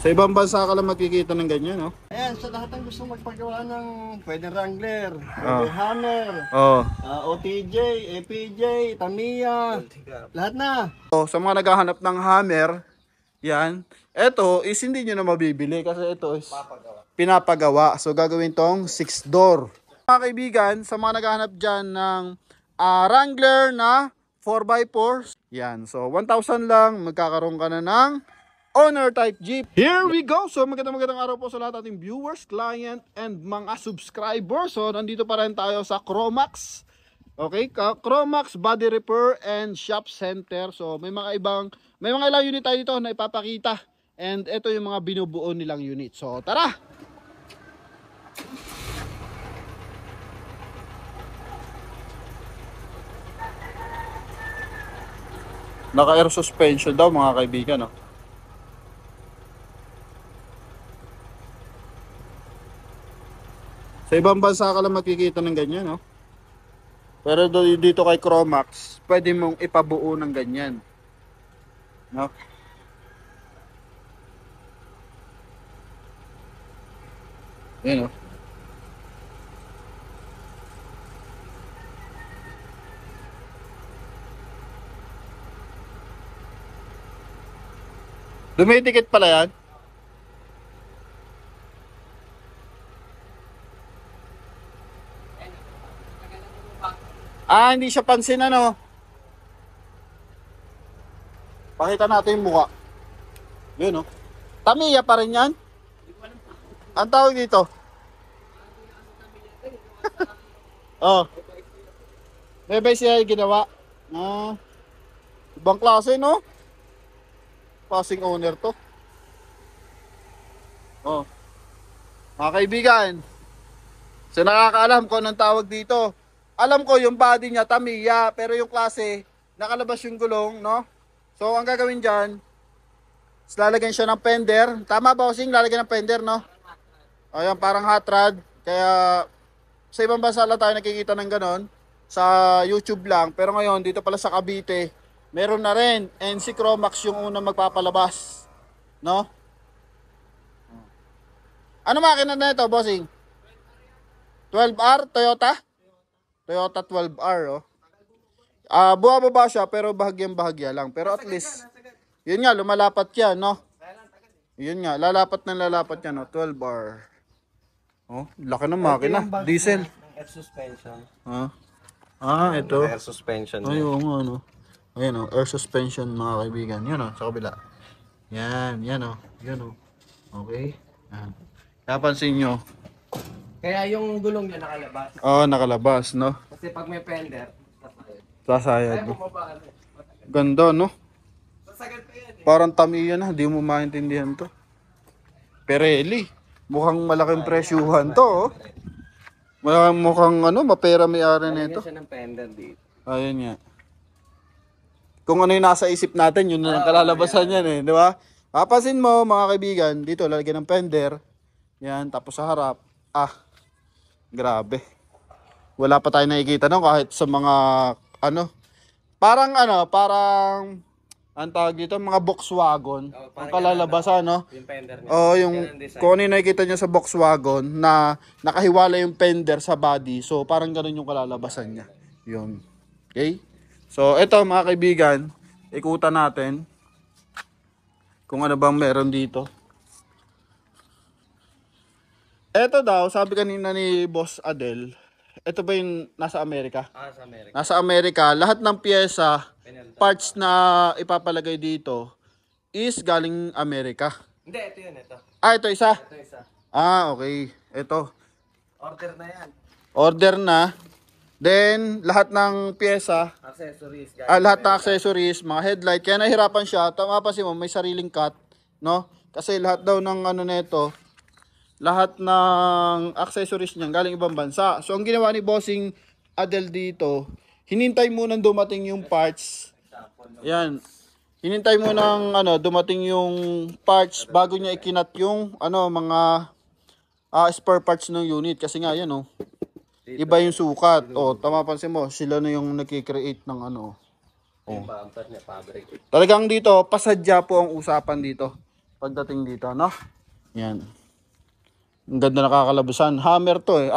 Sa ibang bansa ka lang makikita ng ganyan, no? Ayan, sa lahat ng gusto magpagawa ng pwede Wrangler, pwede Hammer, OTJ, APJ, Tamiya, lahat na. So, sa mga naghahanap ng hammer, yan. Ito is hindi nyo na mabibili kasi ito is pinapagawa. So, gagawin tong 6-door. Mga kaibigan, sa mga naghahanap dyan ng Wrangler na 4x4, yan. So, 1,000 lang, magkakaroon ka na ng owner type Jeep. Here we go. So magandang araw po sa lahat ating viewers, client, and mga subscribers. So nandito pa rin tayo sa Cromax. Okay, Cromax Body Repair and Shop Center. So may mga ilang unit tayo dito na ipapakita. And ito yung mga binubuo nilang unit. So tara! Naka-air suspension daw mga kaibigan, no? Sa ibang bansa ka lang makikita ng ganyan, no? Pero dito kay Cromax, pwede mong ipabuo ng ganyan. No? Yan, no? Dumitikit pala yan. Hindi siya pansin, ano. Pakita natin yung mukha. Yun, no. Tamiya pa rin yan. Ang tawag dito. Oh. Bebe siya ginawa. Ibang klase, no. Passing owner to. Oh. Mga kaibigan, so nakakaalam ko anong tawag dito. Alam ko yung body niya Tamiya, pero yung klase nakalabas yung gulong, no? So ang gagawin diyan, lalagyan siya ng fender. Tama ba, bossing? Lalagyan ng fender, no? Ayan, parang hot rod. Kaya sa ibang bansa lang tayo nakikita ng ganon, sa YouTube lang. Pero ngayon dito pala sa Cavite, meron na rin. And si Cromax yung unang magpapalabas, no? Ano makina na ito, bossing? 12R Toyota? Toyota 12R, oh. Buha-baba siya pero bahagyang-bahagya lang. Pero at least, yun nga, lumalapat yan, no? Yun nga, lalapat yan, no? 12R. Oh, laki ng makina. Diesel. Air suspension. Ito. Air suspension. Ay, oo nga, no? Ayan, oh, air suspension, mga kaibigan. Yan, oh, sa kabila. Yan, oh. Yan, oh. Okay. Yan. Napansin nyo. Kaya yung gulong niya nakalabas. Nakalabas, no? Kasi pag may fender, sasayad. Ganda, no? Parang Tamiya na, di mo maintindihan to. Pirelli. Mukhang malaking presyuhan to, oh. Mukhang mapera may-ari nito. siya ng fender dito. Ayun nga. Kung ano yung nasa isip natin, yun na ang kalalabasan yan, eh, di ba? Papasin mo, mga kaibigan, dito lalagyan ng fender. Yan, tapos sa harap. Grabe. Wala pa tayo nakikita no kahit sa mga parang ang tawag dito, mga Volkswagen. Ang kalalabasan, no? Yung fender niya. Yung kung ano yung nakikita nyo sa Volkswagen na nakahiwala yung fender sa body. So parang ganun yung kalalabasan niya. Yun. Okay? So ito mga kaibigan, ikutan natin kung ano bang meron dito. Ito daw, sabi kanina ni Boss Adel, ito ba yung nasa Amerika? Sa Amerika. Nasa Amerika, lahat ng pyesa, parts na ipapalagay dito is galing Amerika. Hindi, ito yun, ito. Ito isa? Ito isa. Okay. Ito. Order na yan. Order na. Then, lahat ng pyesa, Accessories. lahat ng accessories, mga headlight, kaya nahirapan siya. Tama pa si mo, may sariling cut, no? Kasi lahat daw ng nito, lahat ng accessories niyan galing ibang bansa. So ang ginawa ni Bossing Adel dito, hinintay munang dumating yung parts. Yan. Hinintay munang dumating yung parts bago niya ikinat yung mga spare parts ng unit kasi nga yan, oh. Iba yung sukat. Tama pansin mo, sila na yung nagki-create ng Yung bumper niya, fabric. Talagang dito, pasadya po ang usapan dito. pagdating dito, no? Yan. Ang ganda nakakalabasan. Hammer to eh.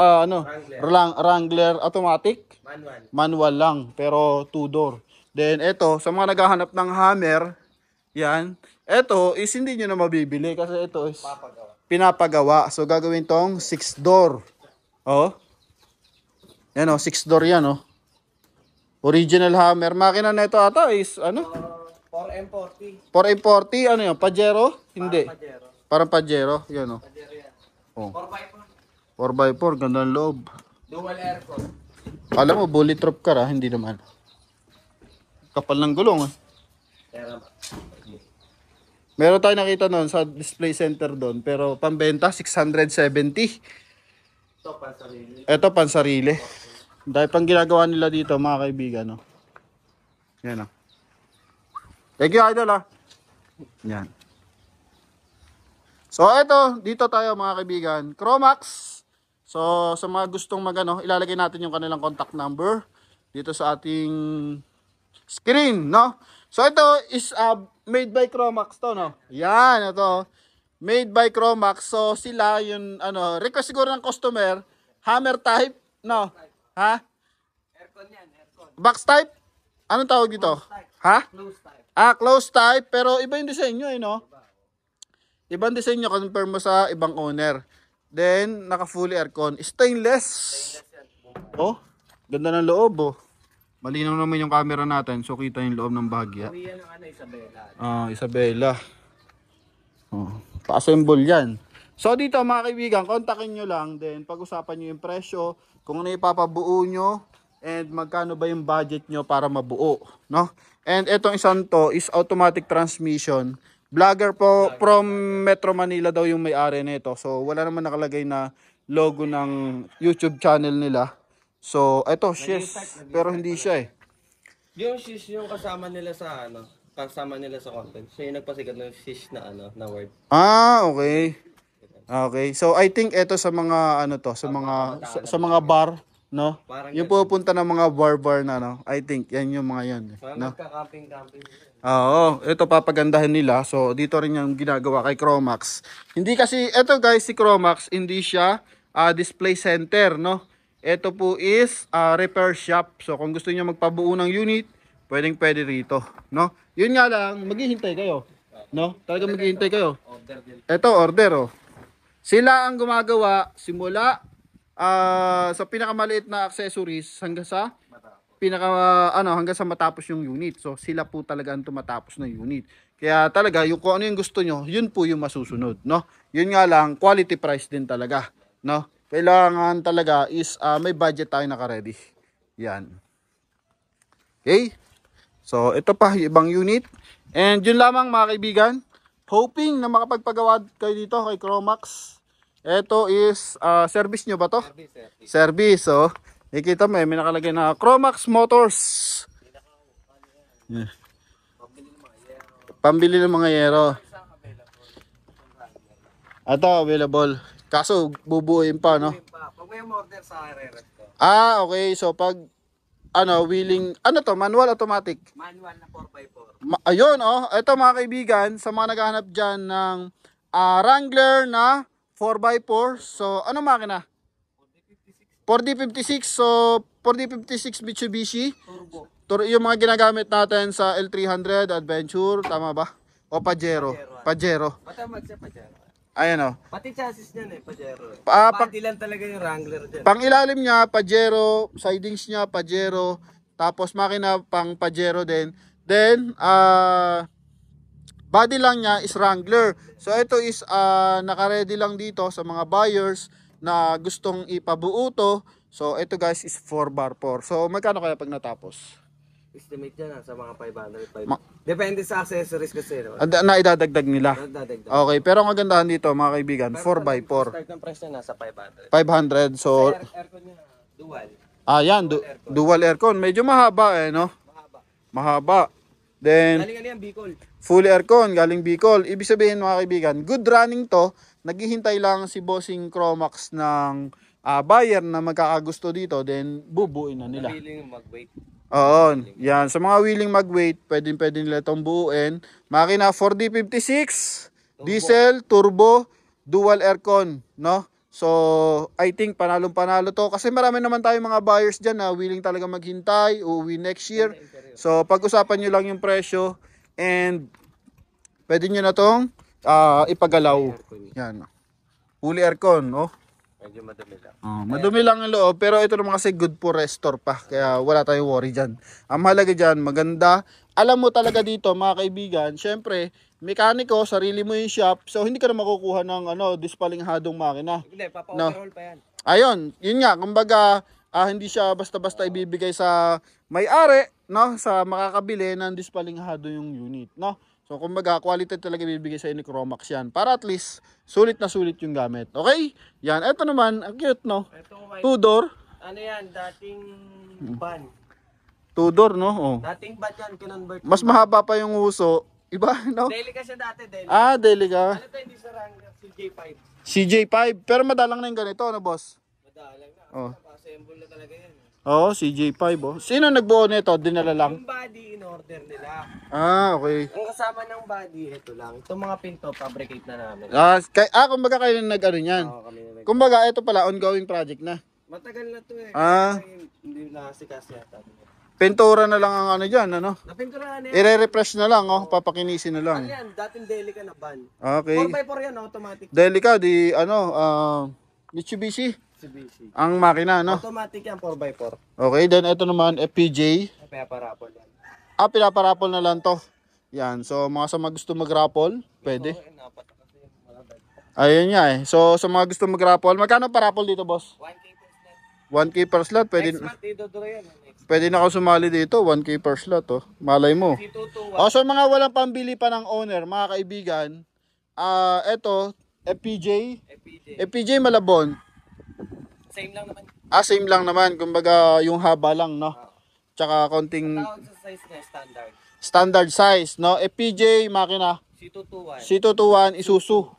Wrangler automatic. Manual lang, pero 2-door. Then ito, sa mga naghahanap ng hammer, yan. Ito is hindi nyo na mabibili kasi ito is pinapagawa. So gagawin tong 6-door. Oh. Yan oh, 6-door yan oh. Original hammer. Makina na ito ata is ano? 4M40. 4M40, ano yun? Pajero? Hindi. Pajero. Parang Pajero. Yan oh. Pajero yan. Oh. 4x4. 4x4, ganda ng loob. Dual aircon. Alam mo, bulletproof car ha? Hindi naman. Kapal ng gulong ah. Meron tayo nakita noon sa display center doon, pero pambenta 670. Ito pa sarili. Ito pansarili. Dahil pang ginagawa nila dito mga kaibigan, no. Yan oh. Thank you idol ah. Yan. So ito, dito tayo mga kaibigan, Cromax. So sa mga gustong magano, ilalagay natin yung kanilang contact number dito sa ating screen, no? So ito is made by Cromax to, no? Yan, ito. Made by Cromax. So sila yung request siguro ng customer, hammer type, no? Ha? Aircon yan, aircon. Box type? Anong tawag dito? Ha? Close type. Close type, pero iba yung disenyo eh, no? Ibang disenyo, compare mo sa ibang owner. Then, naka fully aircon. Stainless. Oh, ganda ng loob, oh. Malinaw naman yung camera natin, so kita yung loob ng bahagya. Uwi yan ng Isabela. Isabela. Oh, pa-assemble yan. So dito mga kaibigan, kontakin nyo lang, then pag-usapan nyo yung presyo, kung ano ipapabuo nyo, and magkano ba yung budget nyo para mabuo, no? And etong isang to is automatic transmission. Vlogger po from Metro Manila daw yung may-ari nito. So wala naman nakalagay na logo ng YouTube channel nila. So ito, shish, pero hindi siya eh. Yung shish yung kasama nila sa kasama nila sa content. Siya yung nagpasikat ng shish na na word. Okay. Okay. So I think ito sa mga sa mga bar, no? Yung pupunta ng mga bar na, no? I think yan yung mga yan, no? Magka-camping. Oo, ito papagandahin nila. So dito rin yung ginagawa kay Cromax. Hindi kasi ito guys, si Cromax hindi siya display center, no? Ito po is repair shop. So kung gusto niyo magpabuo ng unit, pwede rito, no? Yun nga lang, maghihintay kayo, no? Talagang maghihintay kayo. Ito order oh. Sila ang gumagawa simula sa pinakamaliit na accessories hanggang sa hanggang sa matapos yung unit. So sila po talaga ang tumatapos ng unit. Kaya talaga yung kung ano yung gusto nyo, yun po yung masusunod, no? Yun nga lang, quality price din talaga, no? Kailangan talaga is may budget tayo naka-ready. Yan. Okay? So ito pa yung ibang unit. And yun lamang mga kaibigan. Hoping na makapagpagawa kayo dito kay Cromax. Ito is service nyo ba to? Service, oh. Nakikita mo may nakalagay na Cromax Motors. Yeah. Pambili ng mga yero. Ito available. Kaso bubuuin pa, no? Pag may order sa RRF ko. Okay. So pag wheeling, to? Manual automatic? Manual na 4x4. Ayun, oh. Ito mga kaibigan, sa mga naghahanap dyan ng Wrangler na 4x4. So, ano makina? 4D56. So, 4D56 Mitsubishi. Turbo. Yung mga ginagamit natin sa L300 Adventure, tama ba? O Pajero. Pajero. Matamag siya Pajero. Ayan o. Pati chassis niyan Pajero. Pati lang talaga yung Wrangler dyan. Pang ilalim niya, Pajero. Sidings niya, Pajero. Tapos makina pang Pajero din. Then, body lang niya is Wrangler. So, ito is naka-ready lang dito sa mga buyers na gustong ipabuo to. So ito guys is 4x4. So magkano kaya pag natapos? Estimate yan sa mga 500. Depende sa accessories kasi. No? Na idadagdag nila. Idadagdag. Okay, pero ang kagandahan dito mga kaibigan, 4x4. Start ng price niya nasa 500. 500. So Aircon niya dual. yan, dual aircon. Medyo mahaba eh, no? Mahaba. Then Galing yan Bicol. Full aircon galing Bicol. Ibig sabihin mga kaibigan, good running to. Naghihintay lang si Bossing Cromax ng buyer na magkakagusto dito, then bubuin na nila. Willing mag-wait. Oo, yan. Sa mga willing mag-wait, pwede nila itong buuin. Makina 4D56, Diesel, turbo, dual aircon, no? So, I think panalong-panalo to kasi marami naman tayong mga buyers diyan na willing talaga maghintay, uuwi next year. So, pag-usapan niyo lang yung presyo and pwede niyo na tong ipagalaw. Yan. Fully aircon, no? Medyo madumi lang. Madumi lang ang loob, pero ito naman kasi good for restore pa. Kaya wala tayong worry dyan. Ang mahalaga dyan, maganda. Alam mo talaga dito, mga kaibigan, syempre, mekaniko, sarili mo yung shop, so hindi ka na makukuha ng dispalinghadong makina. Hindi, papa-overhaul pa yan. Ayun, yun nga, kumbaga, hindi siya basta-basta ibibigay sa may-ari, no? Sa makakabili ng dispalinghado yung unit, no? So, kumbaga, quality talaga bibigay sa ni Cromax yan. Para at least, sulit na sulit yung gamit. Okay? Yan. Ito naman, ang cute, no? Two-door. Ano yan, dating van. Two-door, no? Oh. Dating van yan, kinonvert. Mas mahaba pa yung uso. Iba, no? Daily ka siya dati, daily. Daily ka. Ano to, hindi sa Wrangler, CJ5. CJ5. Pero madalang na yung ganito, ano, boss? Madalang na. Oh. Assemble na talaga yan. Oo, CJ5, oh. Sino nagbuo nito? Dinala lang? Yung body in order nila. Okay. Ang kasama ng body, ito lang. Itong mga pinto, fabricate na namin. Kumbaga kayo na nag-ano yan. Oo, kami na Kumbaga, ito pala, ongoing project na. Matagal na to eh. Kasi hindi nakasikas yata. Pintura na lang ang ano dyan, ano? Napinturahan yan. I-refresh na lang, oh. Papakinisin na lang. Ano yan? Dating Delica na van. Okay. 4x4 yan, automatic. Delica, Mitsubishi. Mitsubishi. Ang makina, no? Automatic yan, 4x4. Okay, then ito naman, FPJ. Kaya parapol yan. Pinaparapol na lang to. Yan, so mga sa mga gusto mag-rapol, pwede. Ayun nga eh. So sa mga gusto mag-rapol, magkano parapol dito, boss? 1K 1K per slot. per slot, pwede. Next month, idodoro yan. Pwede na ako sumali dito, 1K per slot, oh. Malay mo. C221. So mga walang pambili pa ng owner, mga kaibigan, eto, FPJ. FPJ Malabon. Same lang naman. Same lang naman. Kumbaga, yung haba lang, no? Tsaka konting Tawag sa size na standard. standard size, no? FPJ makina. C221. C221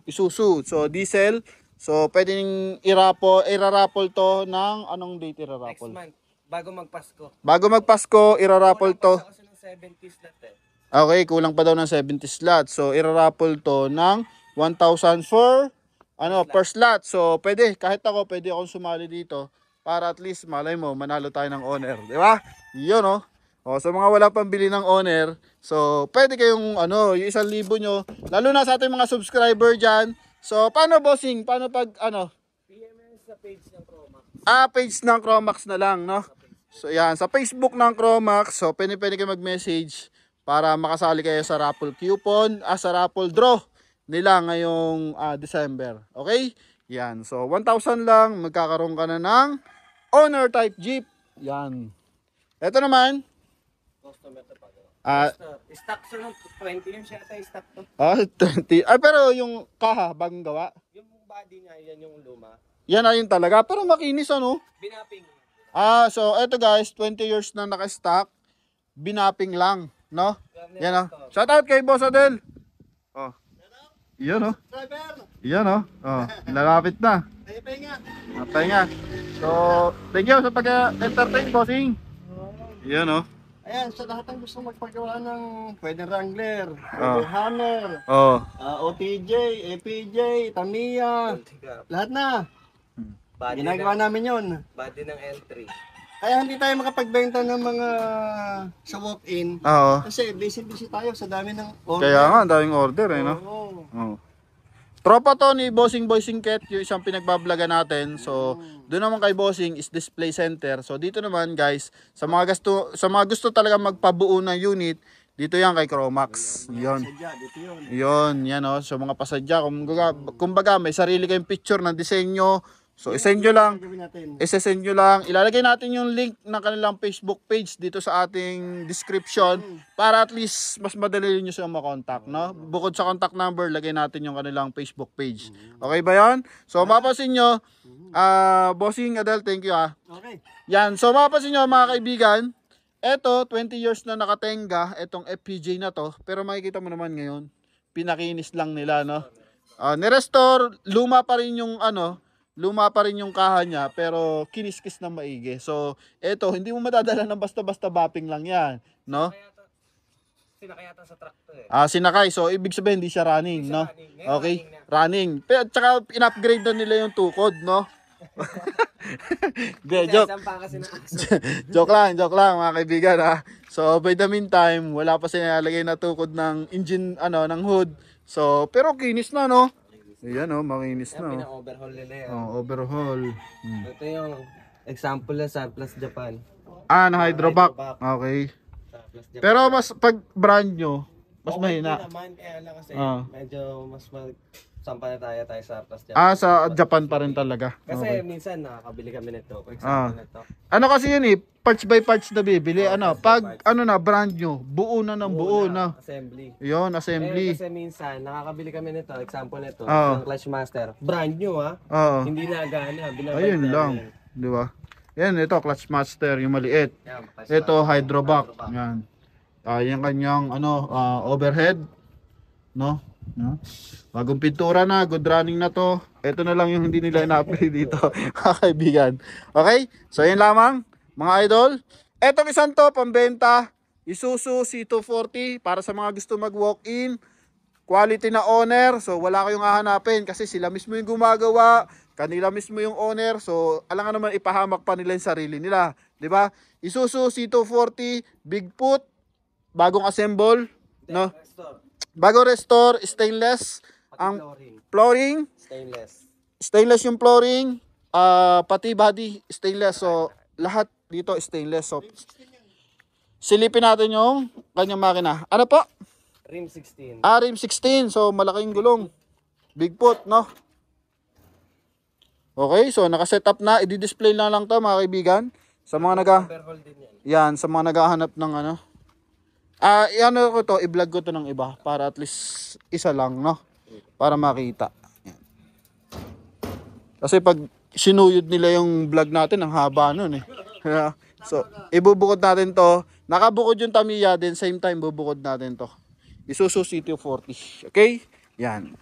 Isuzu. So, diesel. So, pwedeng irarapol to ng anong date Next irarapol? month, bago magpasko. Bago magpasko, irarapol to. Kulang pa siya kasi ng 70 slot eh. Okay, kulang pa daw ng 70 slots. So, irarapol to ng 1,000 per slot. So, kahit ako, pwede akong sumali dito para at least, malay mo, manalo tayo ng owner. Di ba? Yun, oh. Sa mga wala pang bili ng owner, so, pwede kayong, yung 1,000 nyo, lalo na sa ating mga subscriber dyan. So, paano, bossing? Paano pag, PMS sa page ng Cromax. page ng Cromax na lang, no? So, yan. Sa Facebook ng Cromax, so, pwede kayo mag-message para makasali kayo sa raffle coupon, sa raffle draw nila ngayong December. Okay? Yan. So, 1,000 lang, magkakaroon ka na ng owner type Jeep. Yan. Ito naman. Customer to pag. Stock sir ng 20 yun siya tayo stock to. 20. Pero yung kaha, bagong gawa. Yung body niya, yan yung luma. Yan na yun talaga. Pero makinis, ano? Binapping. So, eto guys, 20 years na naka-stock. Binapping lang, no? Yan, oh. Shoutout kay Boss Adel. Oh. Yan, oh. Driver! Yan, oh. Lalapit na. Pahinga. So, thank you sa pag-entertain, bossing. Yan, oh. Ayan, sa lahat ng gusto magpagawa ng pwedeng Wrangler, pwedeng Hammer, OTJ, APJ, Tamiya, lahat na. Ginagawa namin yun. Body ng L3. Kaya hindi tayo makapagbenta ng mga sa walk-in. Oo. Kasi busy tayo sa dami ng order. Kaya nga, ang daming order, eh, no? Oo. Tropa to ni Bossing Boy Singket, yung isang pinagbablaga natin. So, doon naman kay Bossing is display center. So, dito naman guys, sa mga gusto talaga magpabuo ng unit, dito yan kay Cromax. Yun. Sadya, dito yun. Yun, yan o. So, mga pasadya, kumbaga may sarili kayong picture ng disenyo. So, isend nyo lang. Isesend nyo lang. Ilalagay natin yung link ng kanilang Facebook page dito sa ating description para at least mas madali nyo siya makontak, no? Bukod sa contact number, lagay natin yung kanilang Facebook page. Okay ba yan? So, mapapansin nyo, Bossing Adel, thank you Okay. Yan. So, mapapansin nyo mga kaibigan, eto, 20 years na nakatenga, etong FPJ na to, pero makikita mo naman ngayon, pinakinis lang nila, no? Nirestore, luma pa rin yung kaha niya, pero kiniskis na maigi. So, eto, hindi mo madadala ng basta-basta bapping lang yan, no? sinakay yata sa truck to eh. Sinakay. So, ibig sabihin, hindi siya running, no? Running. Okay, running. Pero, tsaka, in-upgrade na nila yung tukod, no? Hindi, joke. Joke lang, mga kaibigan, ha? So, by the meantime, wala pa siya nilalagay na tukod ng engine, ng hood. So, pero kinis na, no? Ayan, oh, makinis na, oh. Pina-overhaul nila yan. Overhaul. Ito yung example na sa Plus Japan. Na hydrovac. Okay. Pero mas pag brand nyo, mas mahina. Naman, kaya lang kasi medyo mas sampa na tayo sa Plus Japan. Sa Japan pa rin talaga. Kasi minsan nakakabili kami nito. For example nito. Ano kasi yun parts by parts na bibili. Pag brand nyo, buo na ng buo na. Assembly. Yun, assembly. Kasi minsan nakakabili kami nito. Example nito, yung Clutch Master. Brand new Hindi na gana. Ayun lang. Di ba? Yan, ito, Clutch Master, yung maliit. Ito, hydrovac. Yan. Yung kanyang, overhead. No? Bagong pintura na, good running na to. Ito na lang yung hindi nila ina-upgrade dito, mga kaibigan. Okay? So, yun lamang, mga idol. Etong isang to, pambenta. Isuzu C240, para sa mga gusto mag-walk-in. Quality na owner. So, wala kayong hahanapin kasi sila mismo yung gumagawa. Kanila mismo yung owner. So, alam nga naman, ipahamak pa nila yung sarili nila. Diba? Isuzu C240, Bigfoot, bagong assemble. No? Bagong restore, stainless. Ang flooring. Stainless yung flooring. Pati body, stainless. So, lahat dito stainless. So, silipin natin yung kanyang makina. Ano po? Rim 16. Rim 16. So, malaking gulong. Bigfoot, no? Okay, so naka-set up na. I-display na lang to, mga kaibigan. Sa mga sa mga naghahanap ng i-vlog ko to ng iba para at least isa lang, no? Para makita. Yan. Kasi pag sinuyod nila yung vlog natin, ang haba nun eh. So, ibubukod natin to. Nakabukod yung Tamiya din, same time bubukod natin to. Isuzu C240. Okay? Yan.